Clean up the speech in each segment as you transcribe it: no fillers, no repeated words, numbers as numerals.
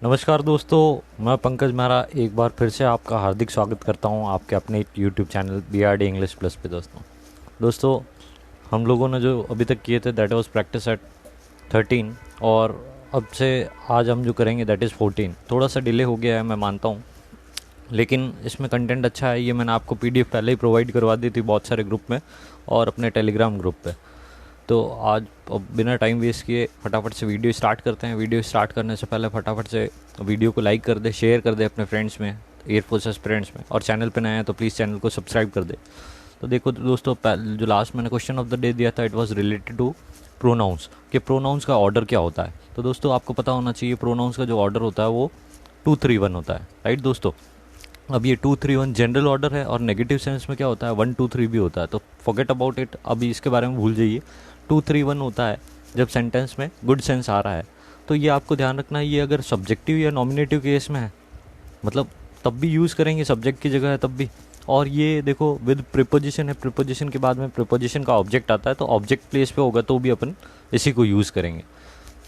नमस्कार दोस्तों, मैं पंकज मेहरा एक बार फिर से आपका हार्दिक स्वागत करता हूं आपके अपने YouTube channel BRD English plus पे। दोस्तों हम लोगों ने जो अभी तक किए थे दैट वाज प्रैक्टिस एट 13 और अब से आज हम जो करेंगे दैट इज़ 14। थोड़ा सा डिले हो गया है मैं मानता हूं, लेकिन इसमें कंटेंट अच्छा है। ये मैंने आपको PDF पहले ही प्रोवाइड करवा दी थी बहुत सारे ग्रुप में और अपने टेलीग्राम ग्रुप पे। तो आज अब बिना टाइम वेस्ट किए फटाफट से वीडियो स्टार्ट करते हैं। वीडियो स्टार्ट करने से पहले फटाफट से वीडियो को लाइक कर दे, शेयर कर दे अपने फ्रेंड्स में, एयरफोर्स एस्पिरेंट्स में, और चैनल पे नए हैं तो प्लीज़ चैनल को सब्सक्राइब कर दे। तो देखो दोस्तों, जो लास्ट मैंने क्वेश्चन ऑफ द डे दिया था it was related to pronouns, कि प्रोनाउंस का ऑर्डर क्या होता है। तो दोस्तों आपको पता होना चाहिए प्रोनाउंस का जो ऑर्डर होता है वो 2-3-1 होता है, राइट दोस्तों। अब ये 2-3-1 जनरल ऑर्डर है और नेगेटिव सेंस में क्या होता है 1-2-3 भी होता है। तो फॉरगेट अबाउट इट, अभी इसके बारे में भूल जाइए। 2-3-1 होता है जब सेंटेंस में गुड सेंस आ रहा है। तो ये आपको ध्यान रखना है, ये अगर सब्जेक्टिव या नॉमिनेटिव केस में है मतलब तब भी यूज़ करेंगे, सब्जेक्ट की जगह है तब भी। और ये देखो विद प्रिपोजिशन है, प्रिपोजिशन के बाद में प्रिपोजिशन का ऑब्जेक्ट आता है, तो ऑब्जेक्ट प्लेस पे होगा तो भी अपन इसी को यूज़ करेंगे।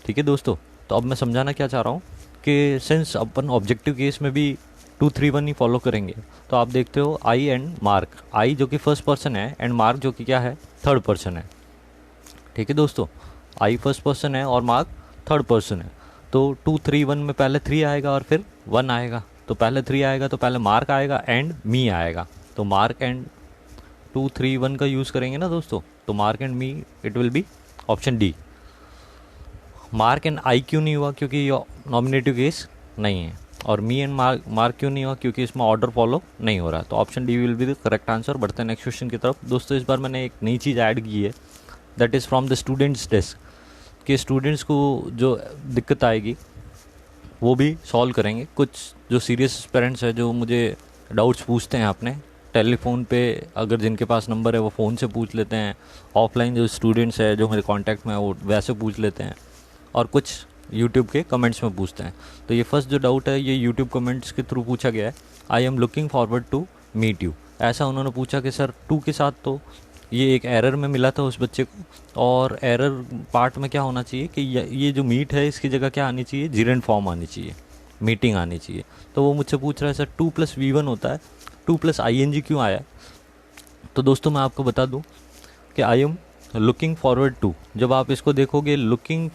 ठीक है दोस्तों, तो अब मैं समझाना क्या चाह रहा हूँ कि सिंस अपन ऑब्जेक्टिव केस में भी 2-3-1 ही फॉलो करेंगे, तो आप देखते हो आई एंड मार्क, आई जो कि फर्स्ट पर्सन है एंड मार्क जो कि क्या है थर्ड पर्सन है। ठीक है दोस्तों, आई फर्स्ट पर्सन है और मार्क थर्ड पर्सन है। तो 2-3-1 में पहले 3 आएगा और फिर 1 आएगा। तो पहले 3 आएगा तो पहले मार्क आएगा एंड मी आएगा। तो मार्क एंड 2-3-1 का यूज़ करेंगे ना दोस्तों, तो mark and me it will B option D. Mark and I क्यों नहीं हुआ, क्योंकि ये नॉमिनेटिव केस नहीं है। और मी एंड मार्क क्यों नहीं हुआ, क्योंकि इसमें ऑर्डर फॉलो नहीं हो रहा। तो option D will be the correct answer. बढ़ते हैं नेक्स्ट क्वेश्चन की तरफ। दोस्तों इस बार मैंने एक नई चीज़ ऐड की है, that is from the students desk, कि स्टूडेंट्स को जो दिक्कत आएगी वो भी सॉल्व करेंगे। कुछ जो सीरियस पेरेंट्स हैं जो मुझे डाउट्स पूछते हैं अपने टेलीफोन पे, अगर जिनके पास नंबर है वो फ़ोन से पूछ लेते हैं, ऑफलाइन जो स्टूडेंट्स हैं जो मेरे कांटेक्ट में है वो वैसे पूछ लेते हैं, और कुछ यूट्यूब के कमेंट्स में पूछते हैं। तो ये फर्स्ट जो डाउट है ये यूट्यूब कमेंट्स के थ्रू पूछा गया है। I am looking forward to meet you, ऐसा उन्होंने पूछा कि सर टू के साथ, तो ये एक एरर में मिला था उस बच्चे को। और एरर पार्ट में क्या होना चाहिए कि ये जो मीट है इसकी जगह क्या आनी चाहिए, जिरेंट फॉर्म आनी चाहिए, मीटिंग आनी चाहिए। तो वो मुझसे पूछ रहा है सर 2+V1 होता है, 2+ING क्यों आया। तो दोस्तों मैं आपको बता दूं कि I am looking forward to, जब आप इसको देखोगे लुकिंग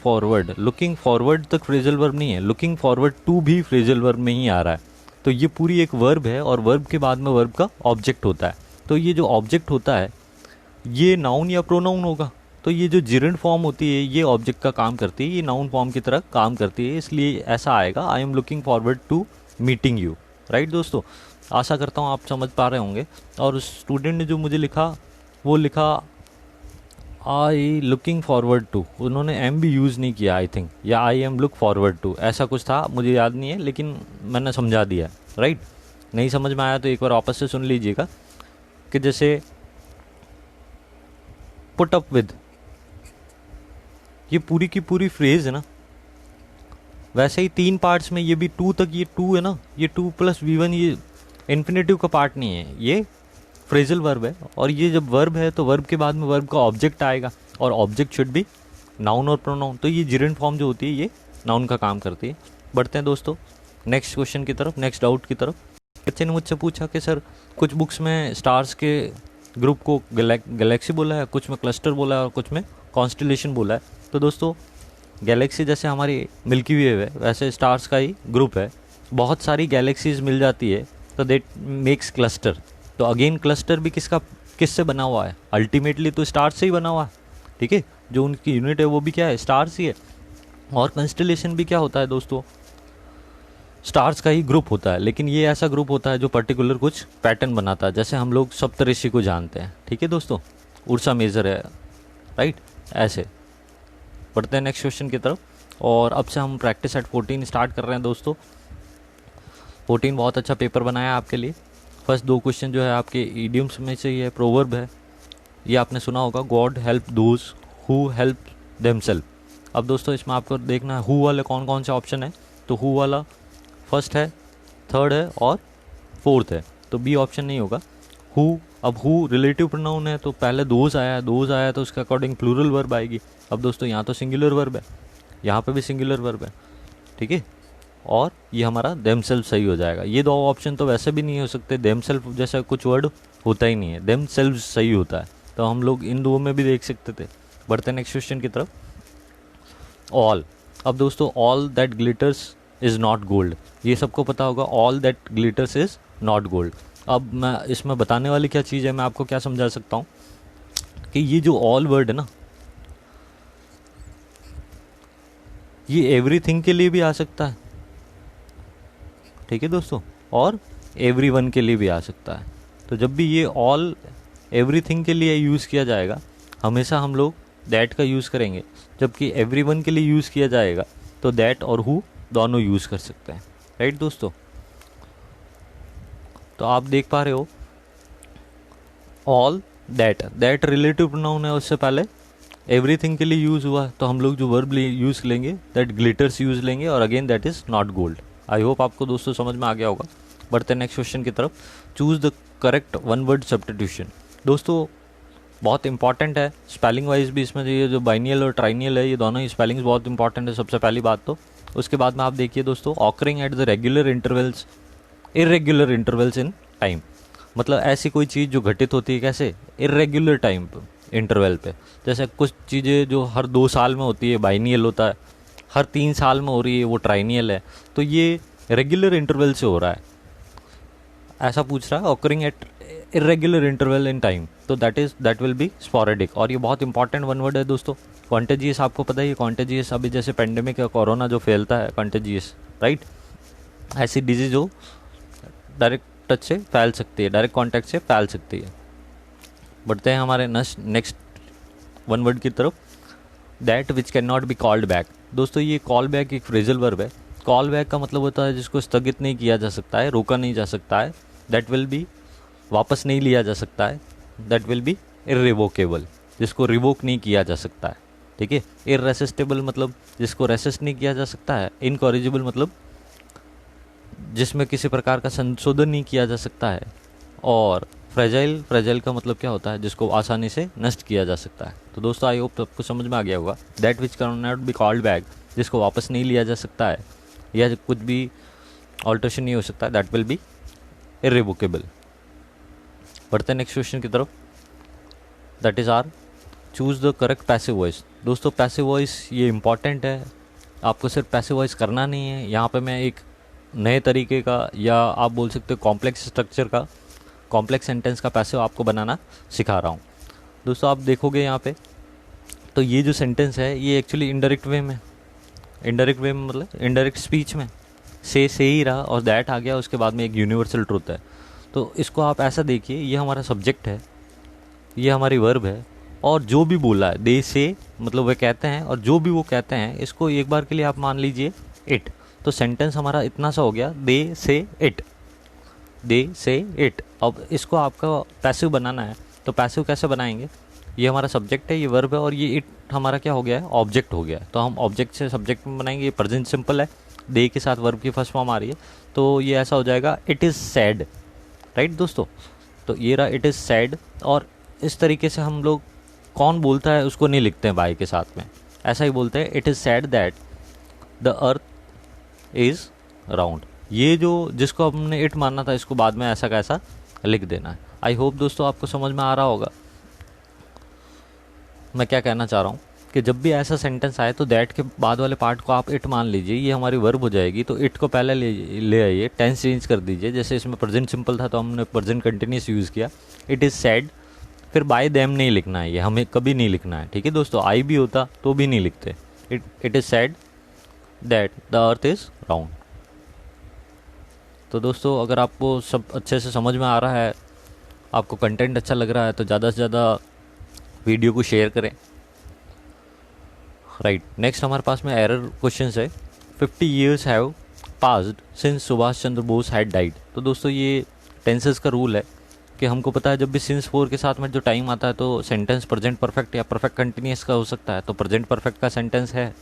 फॉरवर्ड तक फ्रेजल वर्ब नहीं है, लुकिंग फॉरवर्ड टू भी फ्रेजल वर्ब में ही आ रहा है। तो ये पूरी एक वर्ब है और वर्ब के बाद में वर्ब का ऑब्जेक्ट होता है। तो ये जो ऑब्जेक्ट होता है ये नाउन या प्रोनाउन होगा। तो ये जो जिरेंट फॉर्म होती है ये ऑब्जेक्ट का काम करती है, ये नाउन फॉर्म की तरह काम करती है, इसलिए ऐसा आएगा I am looking forward to meeting you. Right दोस्तों, आशा करता हूँ आप समझ पा रहे होंगे। और उस स्टूडेंट ने जो मुझे लिखा वो लिखा आई लुकिंग फॉरवर्ड टू, उन्होंने एम भी यूज़ नहीं किया आई थिंक, या I am look forward to ऐसा कुछ था, मुझे याद नहीं है, लेकिन मैंने समझा दिया। राइट, नहीं समझ में आया तो एक बार वापस से सुन लीजिएगा कि जैसे पुट अप विद, ये पूरी की पूरी फ्रेज है ना, वैसे ही 3 पार्ट्स में ये भी 2 तक, ये 2 है ना, ये 2+V1 ये इन्फिनेटिव का पार्ट नहीं है, ये फ्रेजल वर्ब है। और ये जब वर्ब है तो वर्ब के बाद में वर्ब का ऑब्जेक्ट आएगा और ऑब्जेक्ट शुड भी नाउन और प्रोनाउन। तो ये जिरेंट फॉर्म जो होती है ये नाउन का काम करती है। बढ़ते हैं दोस्तों नेक्स्ट क्वेश्चन की तरफ, नेक्स्ट डाउट की तरफ। बच्चे ने मुझसे पूछा कि सर कुछ बुक्स में स्टार्स के ग्रुप को गैलेक्सी बोला है, कुछ में क्लस्टर बोला है और कुछ में कॉन्स्टिलेशन बोला है। तो दोस्तों गैलेक्सी जैसे हमारी मिल्की वे है वैसे स्टार्स का ही ग्रुप है, बहुत सारी गैलेक्सीज मिल जाती है तो देट मेक्स क्लस्टर। तो अगेन क्लस्टर भी किससे बना हुआ है, अल्टीमेटली तो स्टार्स से ही बना हुआ है। ठीक है, जो उनकी यूनिट है वो भी क्या है, स्टार्स ही है। और कंस्टलेशन भी क्या होता है दोस्तों, स्टार्स का ही ग्रुप होता है, लेकिन ये ऐसा ग्रुप होता है जो पर्टिकुलर कुछ पैटर्न बनाता है, जैसे हम लोग सप्तऋषि को जानते हैं। ठीक है दोस्तों, उर्सा मेजर है, राइट, ऐसे। बढ़ते हैं नेक्स्ट क्वेश्चन की तरफ, और अब से हम प्रैक्टिस एट 14 स्टार्ट कर रहे हैं दोस्तों। 14 बहुत अच्छा पेपर बनाया है आपके लिए। फर्स्ट 2 क्वेश्चन जो है आपके इडियम्स में से ये प्रोवर्ब है, ये आपने सुना होगा, God help those who help themselves. अब दोस्तों इसमें आपको देखना है हु वाले कौन कौन से ऑप्शन है। तो हु वाला फर्स्ट है, थर्ड है और फोर्थ है, तो बी ऑप्शन नहीं होगा। हु, अब हु रिलेटिव प्रोनाउन है तो पहले दोज आया तो उसके अकॉर्डिंग प्लूरल वर्ब आएगी। अब दोस्तों यहाँ तो सिंगुलर वर्ब है, यहाँ पे भी सिंगुलर वर्ब है। ठीक है, और ये हमारा देम सेल्फ सही हो जाएगा। ये दो ऑप्शन तो वैसे भी नहीं हो सकते, देम सेल्फ जैसा कुछ वर्ड होता ही नहीं है, देम सेल्फ सही होता है, तो हम लोग इन दो में भी देख सकते थे। बढ़ते नेक्स्ट क्वेश्चन की तरफ। ऑल, अब दोस्तों all that glitters is not gold, ये सबको पता होगा, all that glitters is not gold. अब मैं इसमें बताने वाली क्या चीज़ है, मैं आपको क्या समझा सकता हूँ कि ये जो ऑल वर्ड है ना, ये एवरीथिंग के लिए भी आ सकता है, ठीक है दोस्तों, और एवरीवन के लिए भी आ सकता है। तो जब भी ये ऑल एवरीथिंग के लिए यूज़ किया जाएगा, हमेशा हम लोग दैट का यूज़ करेंगे, जबकि एवरीवन के लिए यूज़ किया जाएगा तो दैट और हु दोनों यूज़ कर सकते हैं, राइट दोस्तों। तो आप देख पा रहे हो ऑल दैट रिलेटिव प्रोनाउन है, उससे पहले एवरीथिंग के लिए यूज़ हुआ, तो हम लोग जो वर्ब यूज़ लेंगे दैट ग्लिटर्स यूज़ लेंगे, और again that is not gold. I hope आपको दोस्तों समझ में आ गया होगा। बढ़ते नेक्स्ट क्वेश्चन की तरफ। Choose the correct one word substitution. दोस्तों बहुत इंपॉर्टेंट है स्पेलिंग वाइज भी, इसमें ये जो बाइनियल और ट्राइनियल है, ये दोनों ही स्पेलिंग्स बहुत इंपॉर्टेंट है सबसे पहली बात तो। उसके बाद में आप देखिए दोस्तों, occurring at the regular intervals, irregular intervals in time, मतलब ऐसी कोई चीज़ जो घटित होती है कैसे, इरेगुलर टाइम इंटरवल पे। जैसे कुछ चीज़ें जो हर 2 साल में होती है बाइनियल होता है, हर 3 साल में हो रही है वो ट्राइनियल है, तो ये रेगुलर इंटरवल से हो रहा है, ऐसा पूछ रहा है। Occurring at irregular interval in time, तो दैट विल बी स्पोरेडिक। और ये बहुत इंपॉर्टेंट वन वर्ड है दोस्तों। कॉन्टेजियस आपको पता है, ये कॉन्टेजियस अभी जैसे पेंडेमिक या कोरोना जो फैलता है कॉन्टेजियस, राइट, ऐसी डिजीज जो डायरेक्ट टच से फैल सकती है, डायरेक्ट कॉन्टैक्ट से फैल सकती है। बढ़ते हैं हमारे नेक्स्ट वन वर्ड की तरफ। That which can not be called back. दोस्तों ये कॉल बैक एक फ्रेजल वर्ब है। कॉल बैक का मतलब होता है जिसको स्थगित नहीं किया जा सकता है, रोका नहीं जा सकता है। दैट विल बी, वापस नहीं लिया जा सकता है। दैट विल बी इररिवोकेबल, जिसको रिवोक नहीं किया जा सकता है, ठीक है। इररेसिस्टेबल मतलब जिसको रेसिस्ट नहीं किया जा सकता है। इनकॉरिजिबल मतलब जिसमें किसी प्रकार का संशोधन नहीं किया जा सकता है। और फ्रेजाइल का मतलब क्या होता है, जिसको आसानी से नष्ट किया जा सकता है। तो दोस्तों आई होप आपको समझ में आ गया होगा। That which can not be called back, जिसको वापस नहीं लिया जा सकता है या कुछ भी ऑल्ट्रेशन नहीं हो सकता है, दैट विल बी इररिवोकेबल। बढ़ते हैं नेक्स्ट क्वेश्चन की तरफ। That is are choose the correct passive voice. दोस्तों पैसिव वॉइस ये इंपॉर्टेंट है, आपको सिर्फ पैसिव वॉइस करना नहीं है। यहाँ पे मैं एक नए तरीके का, या आप बोल सकते हो कॉम्प्लेक्स स्ट्रक्चर का, कॉम्प्लेक्स सेंटेंस का पैसिव आपको बनाना सिखा रहा हूँ। दोस्तों आप देखोगे यहाँ पे, तो ये जो सेंटेंस है ये एक्चुअली इनडायरेक्ट वे में मतलब इनडायरेक्ट स्पीच में से ही रहा और दैट आ गया, उसके बाद में एक यूनिवर्सल ट्रूथ है। तो इसको आप ऐसा देखिए, ये हमारा सब्जेक्ट है, ये हमारी वर्ब है, और जो भी बोला है दे से मतलब वे कहते हैं, और जो भी वो कहते हैं इसको एक बार के लिए आप मान लीजिए इट। तो सेंटेंस हमारा इतना सा हो गया, दे से इट, दे से इट। अब इसको आपका पैसिव बनाना है, तो पैसिव कैसे बनाएंगे, ये हमारा सब्जेक्ट है, ये वर्ब है, और ये इट हमारा क्या हो गया है, ऑब्जेक्ट हो गया है। तो हम ऑब्जेक्ट से सब्जेक्ट में बनाएंगे। ये प्रेजेंट सिंपल है, दे के साथ वर्ब की फर्स्ट फॉर्म आ रही है, तो ये ऐसा हो जाएगा इट इज़ सैड, राइट दोस्तों। तो ये रहा इट इज़ सैड। और इस तरीके से हम लोग, कौन बोलता है उसको नहीं लिखते हैं बाय के साथ में, ऐसा ही बोलते हैं it is sad that the earth is round. ये जो जिसको हमने इट मानना था, इसको बाद में ऐसा कैसा लिख देना है। आई होप दोस्तों आपको समझ में आ रहा होगा मैं क्या कहना चाह रहा हूँ, कि जब भी ऐसा सेंटेंस आए तो दैट के बाद वाले पार्ट को आप इट मान लीजिए, ये हमारी वर्ब हो जाएगी। तो इट को पहले ले आइए, टेंस चेंज कर दीजिए। जैसे इसमें प्रेजेंट सिंपल था तो हमने प्रेजेंट कंटिन्यूस यूज़ किया, इट इज़ सैड। फिर बाय देम नहीं लिखना है, ये हमें कभी नहीं लिखना है, ठीक है दोस्तों। आई भी होता तो भी नहीं लिखते। It is sad that the earth is round. तो दोस्तों अगर आपको सब अच्छे से समझ में आ रहा है, आपको कंटेंट अच्छा लग रहा है, तो ज़्यादा से ज़्यादा वीडियो को शेयर करें, राइट। नेक्स्ट हमारे पास में एरर क्वेश्चन है। 50 years have passed since Subhash Chandra Bose had died. तो दोस्तों ये टेंसेस का रूल है कि हमको पता है जब भी सिंस 4 के साथ में जो टाइम आता है तो सेंटेंस प्रेजेंट परफेक्ट या परफेक्ट कंटिन्यूस का हो सकता है, तो प्रेजेंट परफेक्ट का सेंटेंस है,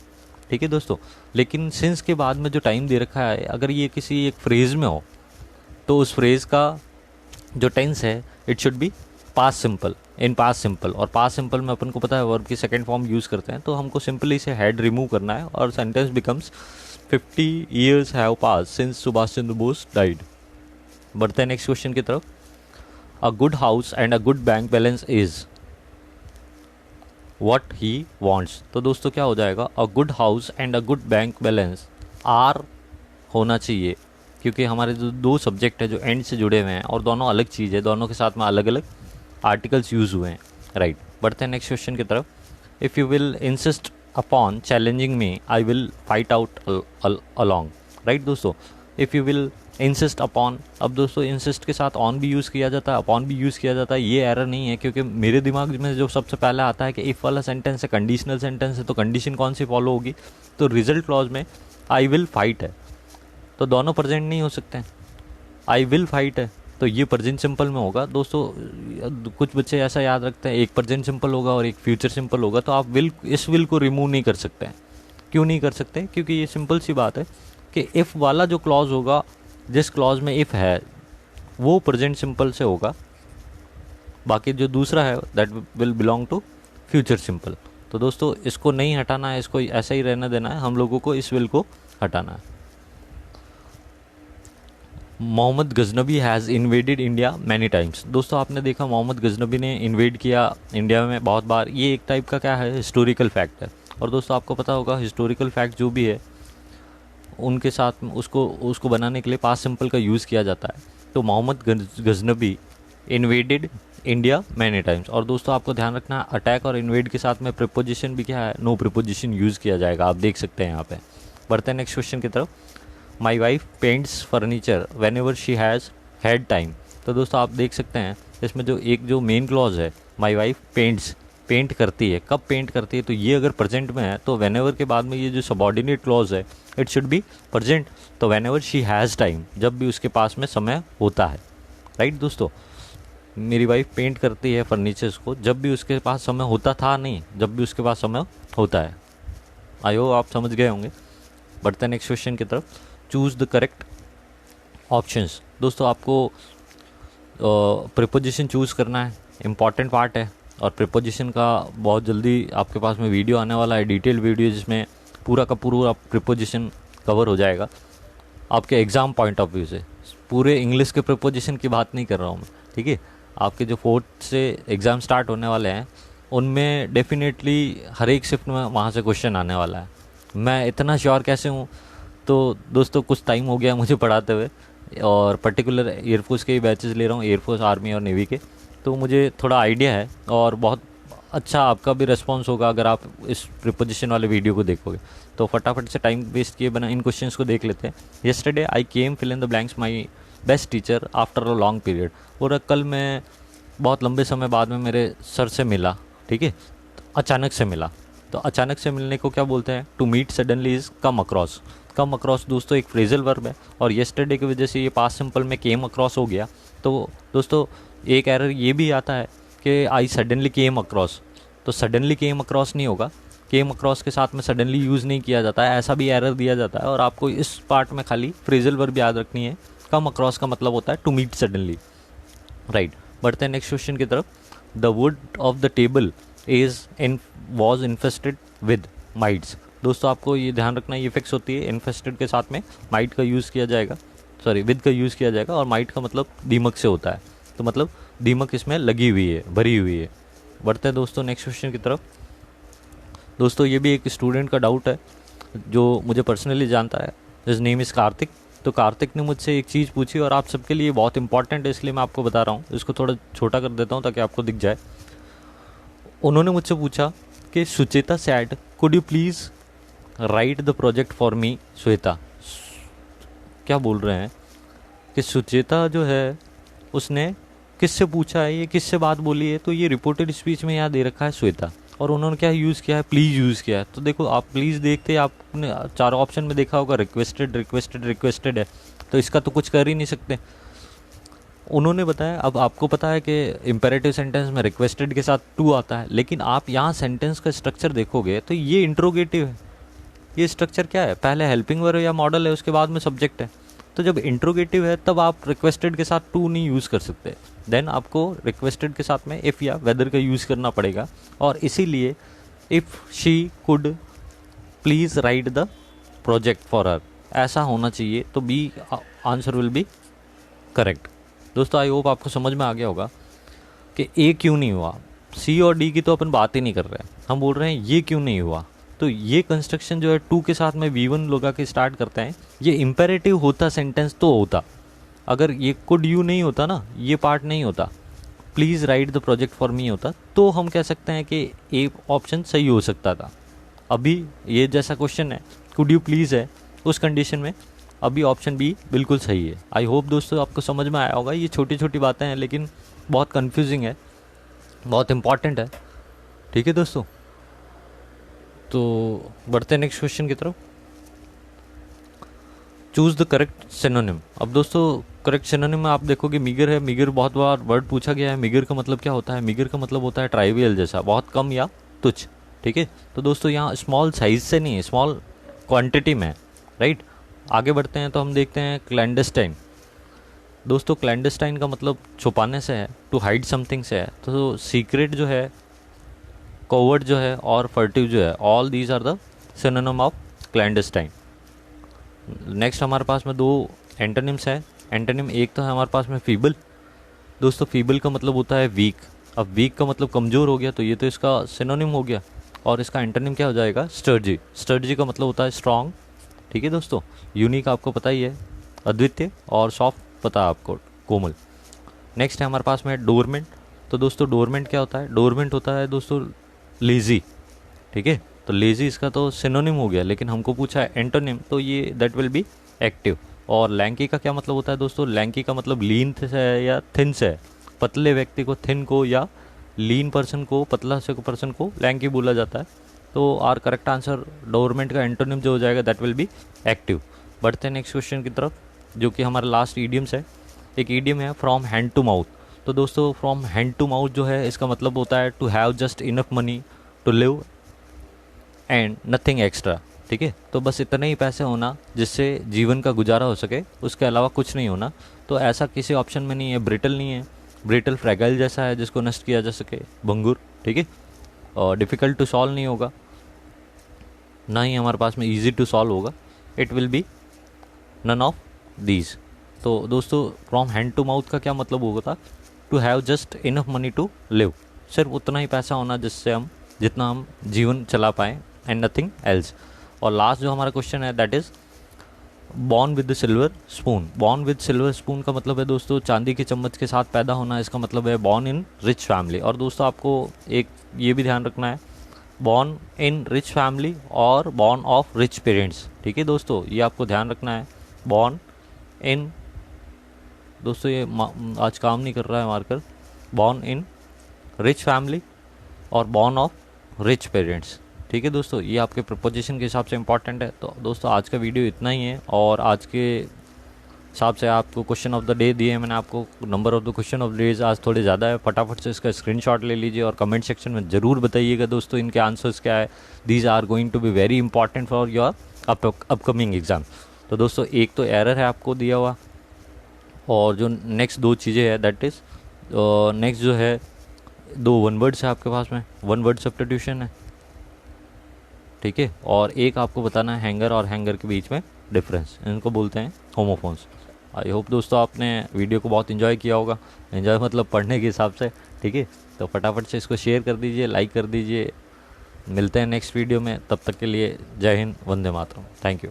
ठीक है दोस्तों। लेकिन सिंस के बाद में जो टाइम दे रखा है, अगर ये किसी एक फ्रेज में हो तो उस फ्रेज का जो टेंस है it should be past simple, in past simple. और पास्ट सिंपल में अपन को पता है वर्ब की सेकंड फॉर्म यूज़ करते हैं, तो हमको सिंपली से हैड रिमूव करना है और sentence becomes 50 years have passed since Subhash Chandra Bose died. बढ़ते हैं नेक्स्ट क्वेश्चन की तरफ. A good house and a good bank balance is what he wants. तो दोस्तों क्या हो जाएगा, a good house and a good bank balance are होना चाहिए, क्योंकि हमारे जो दो सब्जेक्ट है जो एंड से जुड़े हुए हैं और दोनों अलग चीज़ है, दोनों के साथ में अलग अलग आर्टिकल्स यूज़ हुए हैं. राइट. बढ़ते हैं नेक्स्ट क्वेश्चन की तरफ. If you will insist upon challenging me I will fight out along. Right दोस्तों, if you will insist upon. अब दोस्तों इंसिस्ट के साथ ऑन भी यूज़ किया जाता है, अपॉन भी यूज़ किया जाता है. ये एरर नहीं है, क्योंकि मेरे दिमाग में जो सबसे पहले आता है कि इफ़ वाला सेंटेंस है, कंडीशनल सेंटेंस है, तो कंडीशन कौन सी फॉलो होगी, तो रिजल्ट क्लॉज में आई विल फाइट है, तो दोनों प्रेजेंट नहीं हो सकते हैं. आई विल फाइट है तो ये प्रेजेंट सिंपल में होगा. दोस्तों कुछ बच्चे ऐसा याद रखते हैं एक प्रेजेंट सिंपल होगा और एक फ्यूचर सिंपल होगा, तो आप इस विल को रिमूव नहीं कर सकते हैं. क्यों नहीं कर सकते, क्योंकि ये सिंपल सी बात है कि इफ़ वाला जो क्लॉज होगा, जिस क्लॉज में इफ़ है वो प्रेजेंट सिंपल से होगा, बाकी जो दूसरा है that will belong to future simple. तो दोस्तों इसको नहीं हटाना है, इसको ऐसा ही रहने देना है, हम लोगों को इस विल को हटाना है. Mohammad Ghaznavi has invaded India many times. दोस्तों आपने देखा मोहम्मद गजनबी ने इन्वेड किया इंडिया में बहुत बार. ये एक टाइप का क्या है, हिस्टोरिकल फैक्ट है. और दोस्तों आपको पता होगा हिस्टोरिकल फैक्ट जो भी है उनके साथ उसको बनाने के लिए पास्ट सिंपल का यूज़ किया जाता है. तो Mohammad Ghaznavi invaded India many times. और दोस्तों आपको ध्यान रखना अटैक और इन्वेड के साथ में प्रिपोजिशन भी क्या है, नो प्रिपोजिशन यूज़ किया जाएगा. आप देख सकते हैं यहाँ पे. बढ़ते हैं नेक्स्ट क्वेश्चन की तरफ. My wife paints furniture when ever she has had time. तो दोस्तों आप देख सकते हैं इसमें जो मेन क्लॉज है, माई वाइफ पेंट्स, पेंट करती है. कब पेंट करती है, तो ये अगर प्रेजेंट में है तो वेन एवर के बाद में ये जो सबॉर्डिनेट क्लॉज है इट शुड बी प्रेजेंट. तो when ever she has time, जब भी उसके पास में समय होता है. राइट दोस्तों, मेरी वाइफ पेंट करती है फर्नीचर्स को जब भी उसके पास समय होता था, नहीं जब भी उसके पास समय होता है. आई होप आप समझ गए होंगे. बढ़ते हैं नेक्स्ट क्वेश्चन की तरफ. Choose the correct options. दोस्तों आपको प्रिपोजिशन चूज़ करना है, इम्पॉर्टेंट पार्ट है. और प्रिपोजिशन का बहुत जल्दी आपके पास में वीडियो आने वाला है, डिटेल वीडियो, जिसमें पूरा का पूरा प्रिपोजिशन कवर हो जाएगा आपके एग्ज़ाम पॉइंट ऑफ व्यू से. पूरे इंग्लिश के प्रिपोजिशन की बात नहीं कर रहा हूँ मैं, ठीक है. आपके जो 4th से एग्ज़ाम स्टार्ट होने वाले हैं उनमें डेफिनेटली हर एक शिफ्ट में वहाँ से क्वेश्चन आने वाला है. मैं इतना श्योर कैसे हूँ, तो दोस्तों कुछ टाइम हो गया मुझे पढ़ाते हुए, और पर्टिकुलर एयरफोर्स के ही बैचेस ले रहा हूँ, एयरफोर्स, आर्मी और नेवी के. तो मुझे थोड़ा आइडिया है और बहुत अच्छा आपका भी रिस्पॉन्स होगा अगर आप इस प्रिपोजिशन वाले वीडियो को देखोगे. तो फटाफट से टाइम वेस्ट किए बिना इन क्वेश्चंस को देख लेते हैं. Yesterday I came fill in the blanks my best teacher after a long period. और कल मैं बहुत लंबे समय बाद में मेरे सर से मिला, ठीक है, अचानक से मिला. तो अचानक से मिलने को क्या बोलते हैं, to meet suddenly is come across. Come across दोस्तों एक फ्रेजल वर्ब है, और येस्टरडे की वजह से ये पास्ट सिंपल में केम अक्रॉस हो गया. तो दोस्तों एक एरर ये भी आता है कि आई सडनली केम अक्रॉस, तो सडनली केम अक्रॉस नहीं होगा, केम अक्रॉस के साथ में सडनली यूज़ नहीं किया जाता है, ऐसा भी एरर दिया जाता है. और आपको इस पार्ट में खाली फ्रेजल वर्ब याद रखनी है. कम अक्रॉस का मतलब होता है टू मीट सडनली. राइट. बढ़ते हैं नेक्स्ट क्वेश्चन की तरफ. The wood of the table was infested with mites. दोस्तों आपको ये ध्यान रखना, ये फिक्स होती है, इन्फेस्टेड के साथ में माइट का यूज़ किया जाएगा, सॉरी विद का यूज़ किया जाएगा. और माइट का मतलब दीमक से होता है, तो मतलब दीमक इसमें लगी हुई है, भरी हुई है. बढ़ते हैं दोस्तों नेक्स्ट क्वेश्चन की तरफ. दोस्तों ये भी एक स्टूडेंट का डाउट है जो मुझे पर्सनली जानता है. His name is Kartik. तो कार्तिक ने मुझसे एक चीज़ पूछी और आप सबके लिए बहुत इंपॉर्टेंट है, इसलिए मैं आपको बता रहा हूँ. इसको थोड़ा छोटा कर देता हूँ ताकि आपको दिख जाए. उन्होंने मुझसे पूछा कि Sucheta sad could you please write the project for me Shweta. क्या बोल रहे हैं कि सुचेता जो है उसने किससे पूछा है, ये किससे बात बोली है, तो ये रिपोर्टेड स्पीच में यहाँ दे रखा है श्वेता, और उन्होंने क्या यूज़ किया है, प्लीज़ यूज़ किया है. तो देखो आप प्लीज़ देखते आपने चारों ऑप्शन में देखा होगा रिक्वेस्टेड रिक्वेस्टेड रिक्वेस्टेड है, तो इसका तो कुछ कर ही नहीं सकते. उन्होंने बताया. अब आपको पता है कि इम्पेरेटिव सेंटेंस में रिक्वेस्टेड के साथ टू आता है, लेकिन आप यहाँ सेंटेंस का स्ट्रक्चर देखोगे तो ये इंट्रोगेटिव है. ये स्ट्रक्चर क्या है, पहले हेल्पिंग वर्ब या मॉडल है, उसके बाद में सब्जेक्ट है. तो जब इंट्रोगेटिव है तब आप रिक्वेस्टेड के साथ टू नहीं यूज़ कर सकते, देन आपको रिक्वेस्टेड के साथ में इफ़ या वेदर का यूज़ करना पड़ेगा. और इसीलिए if she could please write the project for her, ऐसा होना चाहिए, तो b answer will be correct. दोस्तों आई होप आपको समझ में आ गया होगा कि ए क्यों नहीं हुआ। सी और डी की तो अपन बात ही नहीं कर रहे हैं, हम बोल रहे हैं ये क्यों नहीं हुआ। तो ये कंस्ट्रक्शन जो है टू के साथ में V1 लगा के स्टार्ट करते हैं, ये इम्पेरेटिव होता सेंटेंस तो होता, अगर ये कुड यू नहीं होता ना, ये पार्ट नहीं होता, please write the project for me होता, तो हम कह सकते हैं कि ए ऑप्शन सही हो सकता था। अभी ये जैसा क्वेश्चन है, कुड यू प्लीज़ है, उस कंडीशन में अभी ऑप्शन बी बिल्कुल सही है। आई होप दोस्तों आपको समझ में आया होगा। ये छोटी छोटी बातें हैं लेकिन बहुत कन्फ्यूजिंग है, बहुत इंपॉर्टेंट है। ठीक है दोस्तों, तो बढ़ते हैं नेक्स्ट क्वेश्चन की तरफ। Choose the correct synonym. अब दोस्तों करेक्ट सिनोनिम में आप देखोगे मीगर है, मीगर बहुत बार वर्ड पूछा गया है। मीगर का मतलब क्या होता है? मीगर का मतलब होता है ट्राइवियल जैसा, बहुत कम या तुच्छ। ठीक है, तो दोस्तों यहाँ स्मॉल साइज से नहीं है, स्मॉल क्वांटिटी में, राइट। आगे बढ़ते हैं तो हम देखते हैं क्लैंडस्टाइन। दोस्तों क्लैंडस्टाइन का मतलब छुपाने से है, टू हाइड समथिंग से है। तो सीक्रेट जो है, कोवर्ट जो है और फर्टिव जो है, all these are the synonym of clandestine. Next हमारे पास में दो एंटोनिम्स है। एंटोनिम एक तो है हमारे पास में फीबल। दोस्तों फीबल का मतलब होता है वीक। अब वीक का मतलब कमज़ोर हो गया, तो ये तो इसका सिनोनिम हो गया। और इसका एंटोनिम क्या हो जाएगा? स्टर्जी। स्टर्जी का मतलब होता है स्ट्रॉन्ग। ठीक है दोस्तों, यूनिक आपको पता ही है, अद्वितीय, और सॉफ्ट पता है आपको, कोमल। नेक्स्ट है हमारे पास में डोरमेंट। तो दोस्तों डोरमेंट क्या होता है? डोरमेंट होता है दोस्तों लेज़ी। ठीक है, तो लेज़ी इसका तो सिनोनिम हो गया, लेकिन हमको पूछा है एंटोनिम, तो ये दैट विल बी एक्टिव। और लैंकी का क्या मतलब होता है दोस्तों? लैंकी का मतलब लीन से है या थिन से है। पतले व्यक्ति को थिन को, या लीन पर्सन को, पतला से पर्सन को लैंकी बोला जाता है। तो आर करेक्ट आंसर डोरमेंट का एंटोनिम जो हो जाएगा दैट विल बी एक्टिव। बढ़ते हैं नेक्स्ट क्वेश्चन की तरफ, जो कि हमारा लास्ट ईडियम्स है। एक ईडियम है फ्रॉम हैंड टू माउथ। तो दोस्तों फ्रॉम हैंड टू माउथ जो है, इसका मतलब होता है to have just enough money to live and nothing extra. ठीक है, तो बस इतने ही पैसे होना जिससे जीवन का गुजारा हो सके, उसके अलावा कुछ नहीं होना। तो ऐसा किसी ऑप्शन में नहीं है। ब्रिटल नहीं है, ब्रिटल फ्रैगाइल जैसा है जिसको नष्ट किया जा सके, भंगुर। ठीक है, और डिफ़िकल्ट टू सॉल्व नहीं होगा, ना ही हमारे पास में ईजी टू सॉल्व होगा। It will be none of these. तो दोस्तों फ्रॉम हैंड टू माउथ का क्या मतलब होगा? To have just enough money to live, सिर्फ उतना ही पैसा होना जिससे हम, जितना हम जीवन चला पाएँ, एंड नथिंग एल्स। और लास्ट जो हमारा क्वेश्चन है that is born with the silver spoon. Born with silver spoon का मतलब है दोस्तों चांदी के चम्मच के साथ पैदा होना। इसका मतलब है बॉर्न इन रिच फैमिली। और दोस्तों आपको एक ये भी ध्यान रखना है, बॉर्न इन रिच फैमिली और बॉर्न ऑफ रिच पेरेंट्स। ठीक है दोस्तों, ये आपको ध्यान रखना है। बॉर्न इन, दोस्तों ये आज काम नहीं कर रहा है marker, born in rich family और बॉर्न ऑफ रिच पेरेंट्स। ठीक है दोस्तों, ये आपके प्रपोजिशन के हिसाब से इंपॉर्टेंट है। तो दोस्तों आज का वीडियो इतना ही है, और आज के हिसाब से आपको क्वेश्चन ऑफ द डे दिए हैं मैंने आपको। Number of the question of the days आज थोड़े ज़्यादा है। फटाफट से इसका स्क्रीनशॉट ले लीजिए और कमेंट सेक्शन में ज़रूर बताइएगा दोस्तों इनके आंसर्स क्या है। These are going to be very important for your upcoming exam. तो दोस्तों एक तो एरर है आपको दिया हुआ, और जो नेक्स्ट दो चीज़ें हैं दैट इज़ नेक्स्ट जो है दो वन वर्ड्स है आपके पास में, वन वर्ड सब्स्टिट्यूशन है। ठीक है, और एक आपको बताना है हैंगर और हैंगर के बीच में डिफरेंस, इनको बोलते हैं होमोफोन्स। आई होप दोस्तों आपने वीडियो को बहुत इन्जॉय किया होगा। इन्जॉय मतलब पढ़ने के हिसाब से। ठीक है, तो फटाफट से इसको शेयर कर दीजिए, लाइक कर दीजिए। मिलते हैं नेक्स्ट वीडियो में, तब तक के लिए जय हिंद, वंदे मातरम। Thank you.